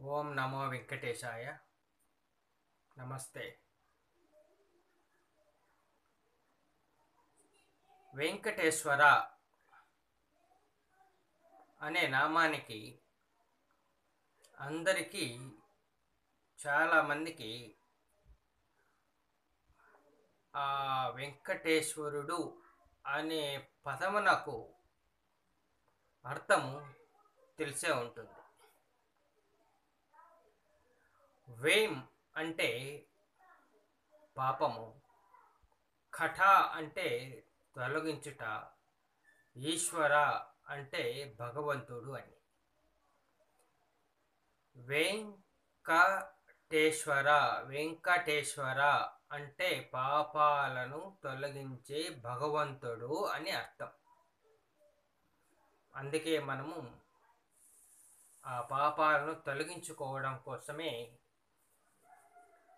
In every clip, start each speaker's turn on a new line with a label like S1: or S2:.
S1: ఓం నమో వెంకటేశాయ. నమస్తే. వెంకటేశ్వర అనే నామానికి అందరికీ చాలామందికి ఆ వెంకటేశ్వరుడు అనే పదమునకు అర్థము తెలిసే ఉంటుంది. వేం అంటే పాపము, కఠ అంటే తొలగించుట, ఈశ్వర అంటే భగవంతుడు అని. వెంకటేశ్వర అంటే పాపాలను తొలగించే భగవంతుడు అని అర్థం. అందుకే మనము ఆ పాపాలను తొలగించుకోవడం కోసమే,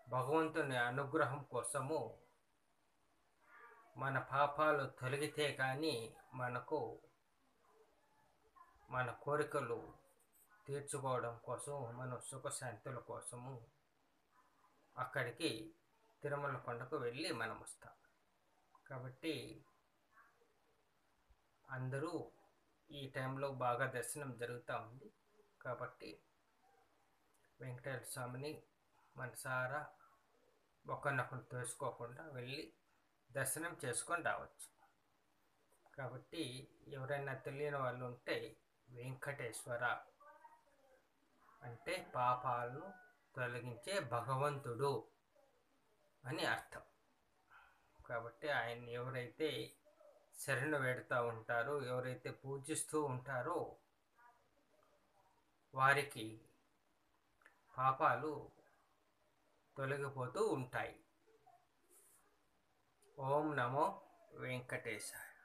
S1: భగవంతుని అనుగ్రహం కోసము, మన పాపాలు తొలగితే కానీ మనకు మన కోరికలు తీర్చుకోవడం కోసం, మన సుఖశాంతుల కోసము అక్కడికి తిరుమల కొండకు వెళ్ళి మనం వస్తాం. కాబట్టి అందరూ ఈ టైంలో బాగా దర్శనం జరుగుతూ ఉంది. కాబట్టి వెంకటేశ్వర స్వామిని మనసారా ఒకరినొకరు తెలుసుకోకుండా వెళ్ళి దర్శనం చేసుకొని రావచ్చు. కాబట్టి ఎవరైనా తెలియని వాళ్ళు ఉంటే వెంకటేశ్వర అంటే పాపాలను తొలగించే భగవంతుడు అని అర్థం. కాబట్టి ఆయన్ని ఎవరైతే శరణు వేడుతూ ఉంటారో, ఎవరైతే పూజిస్తూ ఉంటారో వారికి పాపాలు తొలగిపోతూ ఉంటాయి. ఓం నమో వెంకటేశాయ.